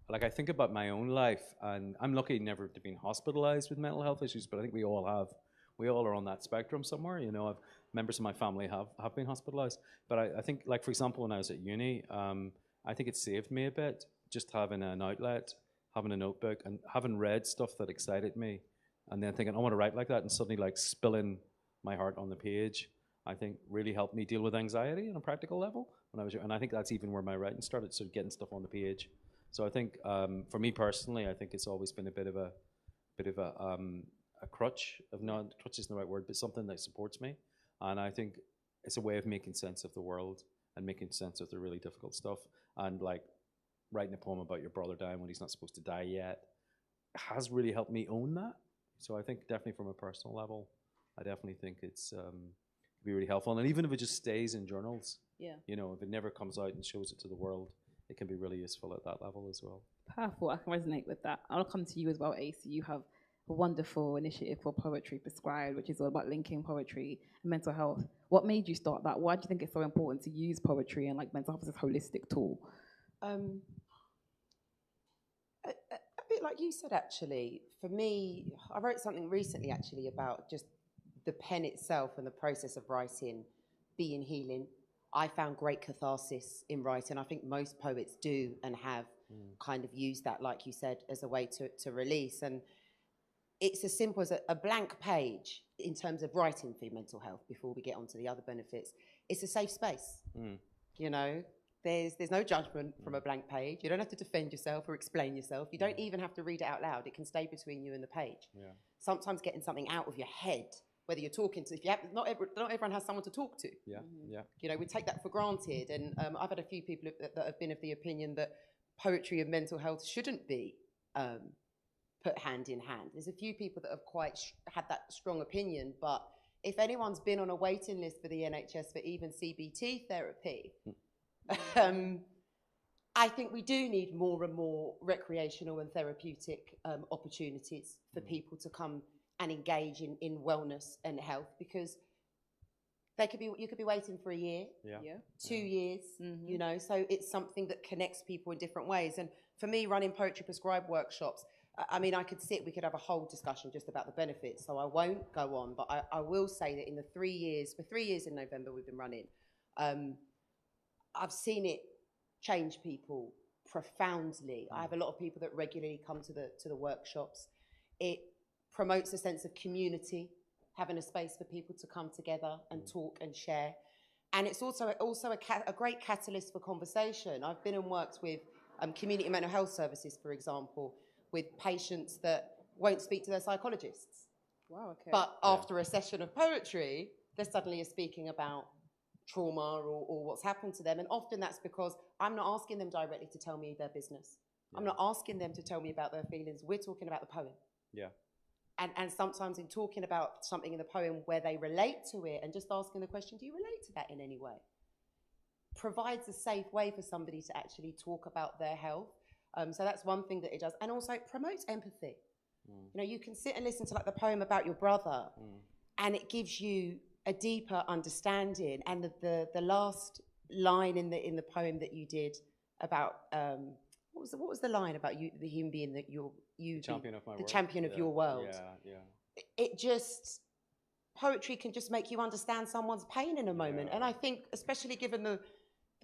like I think about my own life, and I'm lucky never to have been hospitalized with mental health issues, but I think we all have. We all are on that spectrum somewhere. You know, members of my family have been hospitalized. But I think, like for example, when I was at uni, I think it saved me a bit, just having an outlet, having a notebook, and having read stuff that excited me, and then thinking, I want to write like that, and suddenly like spilling my heart on the page, I think really helped me deal with anxiety on a practical level. And I think that's even where my writing started, sort of getting stuff on the page. So I think for me personally, I think it's always been a bit of a crutch. Crutch isn't the right word, but something that supports me. And I think it's a way of making sense of the world and making sense of the really difficult stuff. And like writing a poem about your brother dying when he's not supposed to die yet has really helped me own that. So I think definitely from a personal level, I definitely think it's be really helpful. And even if it just stays in journals, you know, if it never comes out and shows it to the world, it can be really useful at that level as well. Powerful. I can resonate with that. I'll come to you as well, AC. You have a wonderful initiative for Poetry Prescribed, which is all about linking poetry and mental health. What made you start that? Why do you think it's so important to use poetry and like mental health as a holistic tool? A bit like you said, actually. For me, I wrote something recently, actually, about just the pen itself and the process of writing being healing. I found great catharsis in writing. I think most poets do and have kind of used that, like you said, as a way to release. And it's as simple as a blank page in terms of writing for your mental health before we get onto the other benefits. It's a safe space. You know, there's no judgment from a blank page. You don't have to defend yourself or explain yourself. You don't even have to read it out loud. It can stay between you and the page. Sometimes getting something out of your head, whether you're talking to, not everyone has someone to talk to. You know, we take that for granted. And I've had a few people that have been of the opinion that poetry and mental health shouldn't be put hand in hand. There's a few people that have quite had that strong opinion, but if anyone's been on a waiting list for the NHS for even CBT therapy, I think we do need more and more recreational and therapeutic opportunities for people to come and engage in wellness and health, because you could be waiting for a year, 2 years, you know, so it's something that connects people in different ways. And for me, running Poetry Prescribed workshops, I mean, we could have a whole discussion just about the benefits, so I won't go on, but I will say that in the 3 years, for 3 years in November we've been running, I've seen it change people profoundly. I have a lot of people that regularly come to the workshops. It promotes a sense of community, having a space for people to come together and talk and share. And it's also a great catalyst for conversation. I've been and worked with community mental health services, for example, with patients that won't speak to their psychologists. Wow, okay. But after a session of poetry, they suddenly are speaking about trauma or what's happened to them. And often that's because I'm not asking them directly to tell me their business. I'm not asking them to tell me about their feelings. We're talking about the poem. Yeah. And sometimes in talking about something in the poem where they relate to it and just asking the question, do you relate to that in any way? Provides a safe way for somebody to actually talk about their health. So that's one thing that it does. And also it promotes empathy. You know, you can sit and listen to like the poem about your brother and it gives you a deeper understanding. And the last line in the poem that you did about, what was the line about him being that the champion of my world. The champion of your world. Yeah. It just, poetry can just make you understand someone's pain in a moment. And I think, especially given the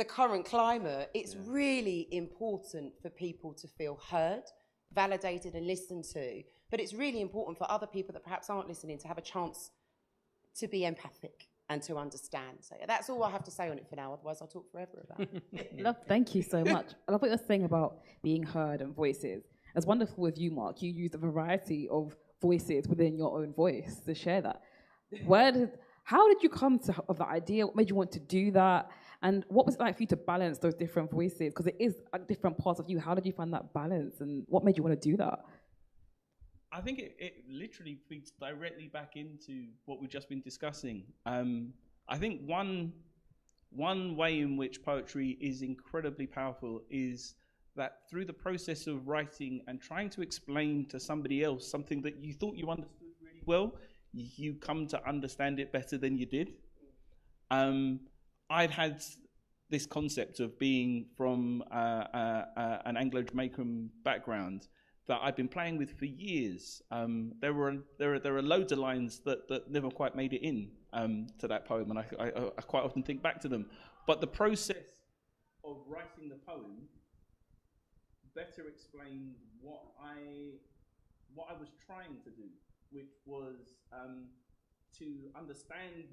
current climate, it's really important for people to feel heard, validated and listened to. But it's really important for other people that perhaps aren't listening to have a chance to be empathic and to understand. So that's all I have to say on it for now. Otherwise, I'll talk forever about it. Thank you so much. I love what you're saying about being heard and voices. It's wonderful with you, Mark. You used a variety of voices within your own voice to share that. How did you come to the idea? What made you want to do that? And what was it like for you to balance those different voices? Because it is different parts of you. How did you find that balance? And what made you want to do that? I think it literally feeds directly back into what we've just been discussing. I think one way in which poetry is incredibly powerful is that through the process of writing and trying to explain to somebody else something that you thought you understood really well, you come to understand it better than you did. I'd had this concept of being from an Anglo-Jamaican background that I've been playing with for years. There are loads of lines that never quite made it in to that poem, and I quite often think back to them. But the process of writing the poem better explained what I was trying to do, which was to understand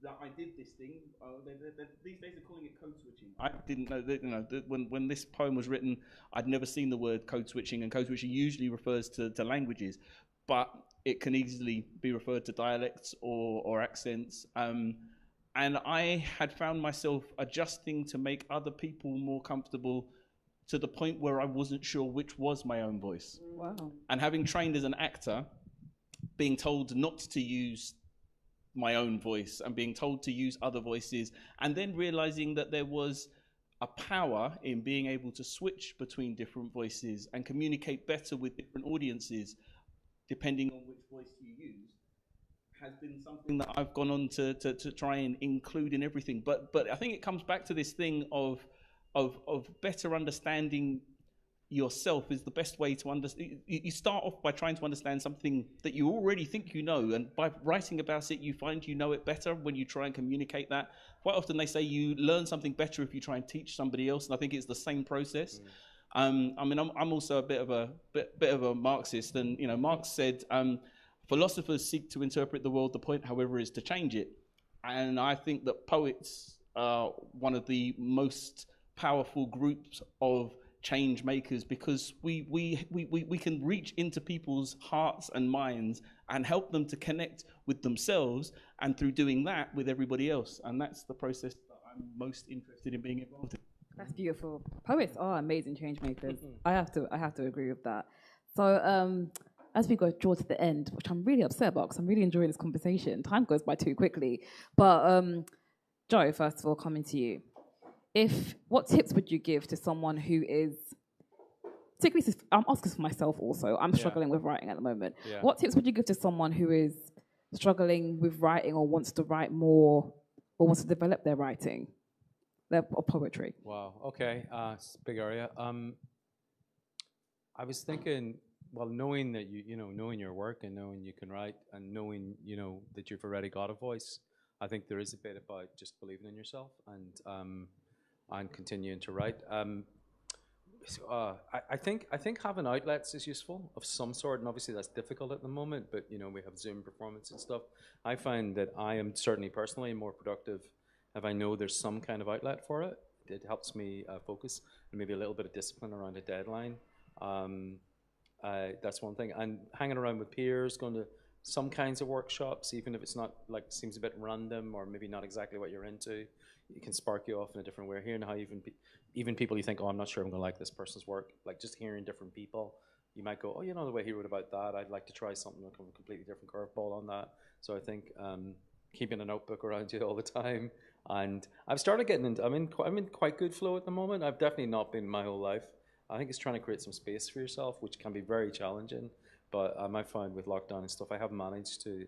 that I did this thing. These days they're calling it code switching. I didn't know that, when this poem was written, I'd never seen the word code switching, and code switching usually refers to languages, but it can easily be referred to dialects or accents. And I had found myself adjusting to make other people more comfortable to the point where I wasn't sure which was my own voice. Wow. And having trained as an actor, being told not to use my own voice and being told to use other voices, and then realizing that there was a power in being able to switch between different voices and communicate better with different audiences depending on which voice you use, has been something that I've gone on to try and include in everything. But I think it comes back to this thing of better understanding yourself is the best way to understand. You start off by trying to understand something that you already think you know, and by writing about it, you find you know it better when you try and communicate that. Quite often they say you learn something better if you try and teach somebody else, and I think it's the same process. I mean, I'm also a bit of a Marxist, and Marx said, philosophers seek to interpret the world. The point, however, is to change it. And I think that poets are one of the most powerful groups of change makers, because we can reach into people's hearts and minds and help them to connect with themselves, and through doing that with everybody else. And that's the process that I'm most interested in being involved in. That's beautiful. Poets are amazing change makers. I have to agree with that. So as we draw to the end, which I'm really upset about because I'm really enjoying this conversation. Time goes by too quickly. But Joe, first of all, coming to you. What tips would you give to someone who is, particularly, I'm asking for myself also, I'm struggling with writing at the moment. Yeah. What tips would you give to someone who is struggling with writing or wants to write more or wants to develop their writing, their poetry? Wow, okay, it's a big area. I was thinking, well, knowing that knowing your work and knowing you can write and knowing, that you've already got a voice, I think there is a bit about just believing in yourself and continuing to write. I think having outlets is useful of some sort, and obviously that's difficult at the moment, but we have Zoom performance and stuff. I find that I am certainly personally more productive if I know there's some kind of outlet for it, it helps me focus, and maybe a little bit of discipline around a deadline. That's one thing. And hanging around with peers, going to some kinds of workshops, even if it's not like seems a bit random or maybe not exactly what you're into, it can spark you off in a different way. Hearing how even people you think, oh, I'm not sure I'm going to like this person's work, like just hearing different people, you might go, oh, you know, the way he wrote about that, I'd like to try something like a completely different curveball on that. So I think keeping a notebook around you all the time. And I've started getting into, I'm in quite good flow at the moment. I've definitely not been my whole life. I think it's trying to create some space for yourself, which can be very challenging. But I find with lockdown and stuff, I have managed to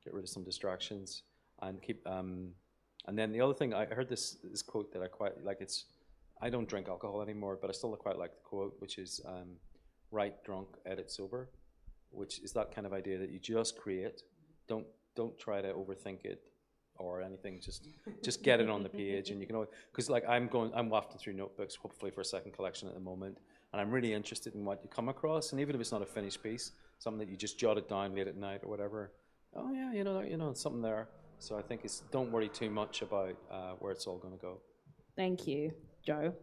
get rid of some distractions and keep. And then the other thing, I heard this quote that I quite like. It's, I don't drink alcohol anymore, but I still quite like the quote, which is write drunk, edit sober, which is that kind of idea that you just create. Don't try to overthink it or anything. Just get it on the page, and you can, because like I'm wafting through notebooks, hopefully for a second collection at the moment, and I'm really interested in what you come across, and even if it's not a finished piece, something that you just jotted down late at night or whatever. Oh yeah, you know, something there. So I think don't worry too much about where it's all going to go. Thank you, Joe.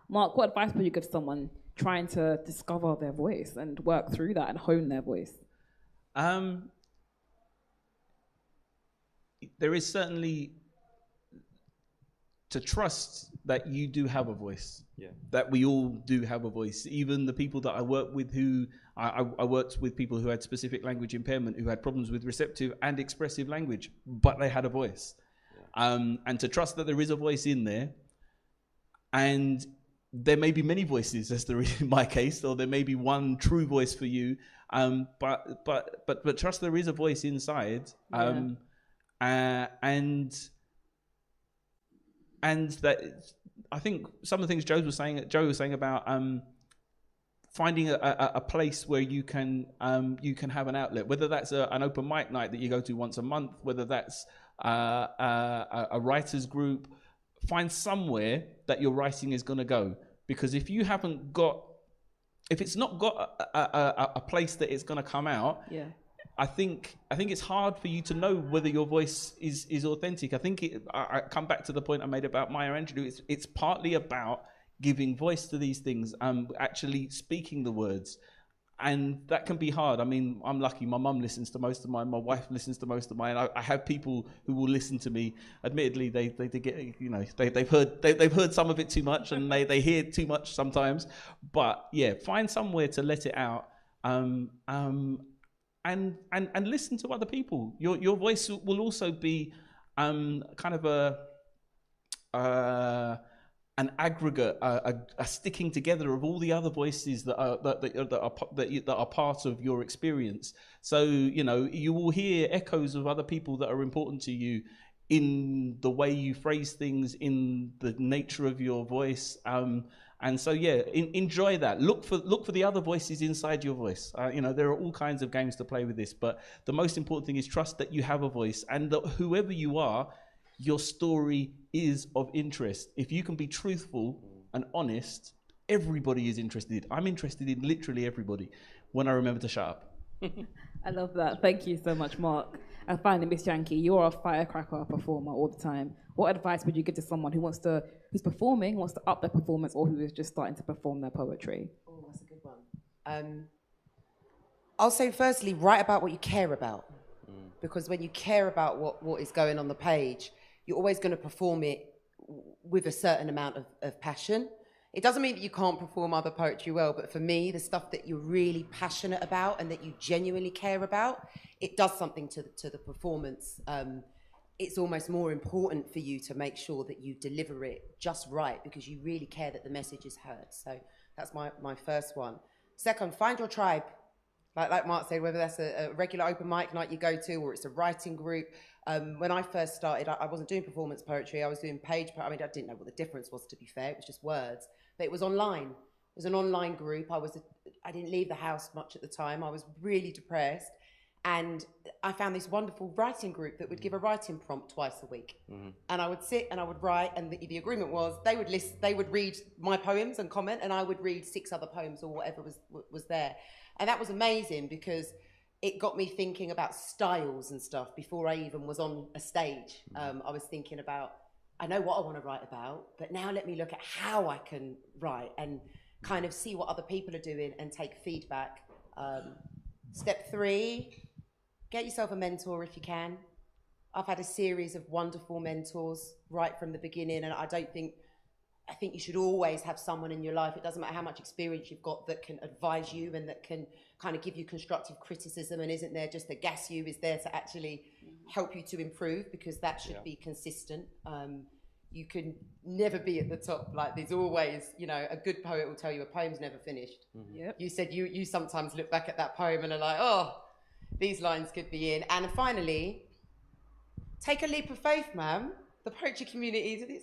Mark, what advice would you give someone trying to discover their voice and work through that and hone their voice? There is certainly to trust that you do have a voice. Yeah. That we all do have a voice. Even the people that I work with I worked with people who had specific language impairment, who had problems with receptive and expressive language, but they had a voice. Yeah. And to trust that there is a voice in there, and there may be many voices, as there is in my case, or there may be one true voice for you. But trust there is a voice inside. And that I think some of the things Joe was saying about finding a place where you can have an outlet, whether that's an open mic night that you go to once a month, whether that's a writers group. Find somewhere that your writing is going to go, because if it's not got a place that it's going to come out, yeah. I think it's hard for you to know whether your voice is authentic. I think I come back to the point I made about Maya Angelou. It's partly about giving voice to these things, actually speaking the words, and that can be hard. I mean, I'm lucky. My mum listens to most of mine. My wife listens to most of mine. I have people who will listen to me. Admittedly, they get, you know, they've heard some of it too much, and they hear too much sometimes. But yeah, find somewhere to let it out. And listen to other people. Your voice will also be kind of an aggregate, a sticking together of all the other voices that are part of your experience. So you know, you will hear echoes of other people that are important to you in the way you phrase things, in the nature of your voice. And so, yeah, enjoy that. Look for the other voices inside your voice. You know, there are all kinds of games to play with this, but the most important thing is trust that you have a voice, and that whoever you are, your story is of interest. If you can be truthful and honest, everybody is interested. I'm interested in literally everybody when I remember to shut up. I love that. Thank you so much, Mark. And finally, Miss Yankey, you're a firecracker performer all the time. What advice would you give to someone who's performing, wants to up their performance, or who is just starting to perform their poetry? Oh, that's a good one. I'll say firstly, write about what you care about. Because when you care about what is going on the page, you're always going to perform it with a certain amount of passion. It doesn't mean that you can't perform other poetry well, but for me, the stuff that you're really passionate about and that you genuinely care about, it does something to the performance. It's almost more important for you to make sure that you deliver it just right, because you really care that the message is heard. So that's my first one. Second, find your tribe. Like Mark said, whether that's a regular open mic night you go to, or it's a writing group. When I first started, I wasn't doing performance poetry. I was doing page poetry. I mean, I didn't know what the difference was, to be fair. It was just words. But it was online. It was an online group. I didn't leave the house much at the time. I was really depressed. And I found this wonderful writing group that would give a writing prompt twice a week. Mm-hmm. And I would sit and I would write, and the agreement was they would read my poems and comment, and I would read 6 other poems or whatever was there. And that was amazing, because it got me thinking about styles and stuff before I even was on a stage. I was thinking about I know what I want to write about, but now let me look at how I can write and kind of see what other people are doing and take feedback. Step 3, get yourself a mentor if you can. I've had a series of wonderful mentors right from the beginning, and I think you should always have someone in your life. It doesn't matter how much experience you've got that can advise you and that can kind of give you constructive criticism and isn't there just to gas you, is there to actually help you to improve, because that should be consistent. You can never be at the top. Like, there's always, you know, a good poet will tell you a poem's never finished. Yep. You said you sometimes look back at that poem and are like, oh, these lines could be in. And finally, take a leap of faith, man. The poetry community,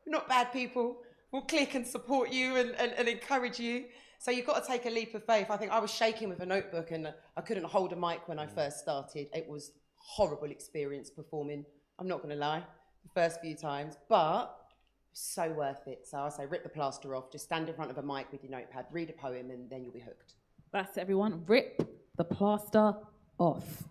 not bad people, will click and support you and encourage you. So you've got to take a leap of faith. I think I was shaking with a notebook and I couldn't hold a mic when I first started. It was a horrible experience performing, I'm not going to lie, the first few times, but so worth it. So I say rip the plaster off, just stand in front of a mic with your notepad, read a poem, and then you'll be hooked. That's it, everyone. Rip the plaster off.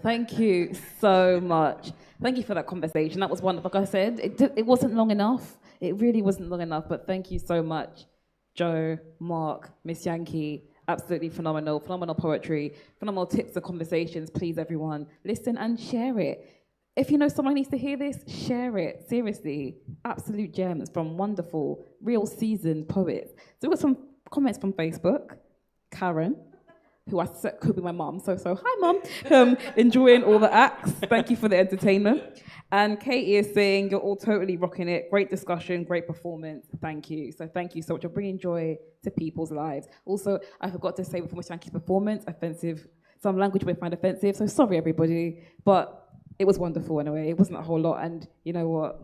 Thank you so much. Thank you for that conversation. That was wonderful. Like I said, it wasn't long enough. It really wasn't long enough, but thank you so much, Joe, Mark, Miss Yankey. Absolutely phenomenal poetry, phenomenal tips and conversations. Please, everyone, listen and share it. If you know someone needs to hear this, share it. Seriously, absolute gems from wonderful, real seasoned poets. So we've got some comments from Facebook. Karen, who I said could be my mum. So hi, mum. Enjoying all the acts. Thank you for the entertainment. And Katie is saying, you're all totally rocking it. Great discussion, great performance. Thank you. So thank you so much for bringing joy to people's lives. Also, I forgot to say before Miss Yankey's performance, offensive, some language we find offensive. So sorry, everybody. But it was wonderful anyway. It wasn't a whole lot. And you know what?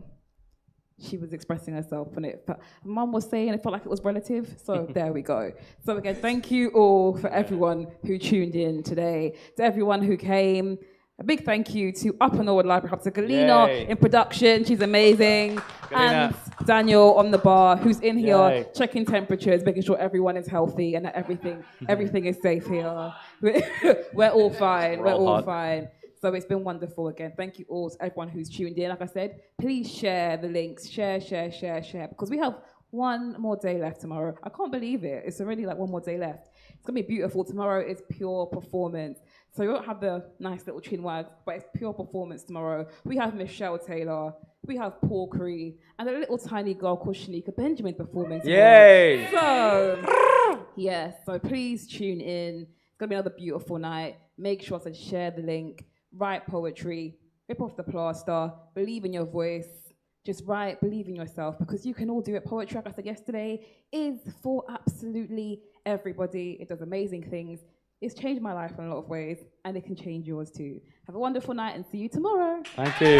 She was expressing herself and it. But Mum was saying it felt like it was relative. So there we go. So again, thank you all for everyone who tuned in today. To everyone who came. A big thank you to Upper Norwood Library Hub, to Galina in production. She's amazing. Galina. And Daniel on the bar, who's in here Yay. checking temperatures, making sure everyone is healthy and that everything is safe here. We're all fine. We're all fine. So it's been wonderful again. Thank you all to everyone who's tuned in. Like I said, please share the links. Share. Because we have one more day left tomorrow. I can't believe it. It's already like one more day left. It's going to be beautiful. Tomorrow is pure performance. So you won't have the nice little chin wags, but it's pure performance tomorrow. We have Michelle Taylor. We have Paul Cree. And a little tiny girl called Shanika Benjamin performing tomorrow. Yay! So, yes. So please tune in. It's going to be another beautiful night. Make sure to share the link. Write poetry, rip off the plaster, believe in your voice, just write, believe in yourself, because you can all do it. Poetry, like I said yesterday, is for absolutely everybody. It does amazing things. It's changed my life in a lot of ways, and it can change yours too. Have a wonderful night and see you tomorrow. Thank you.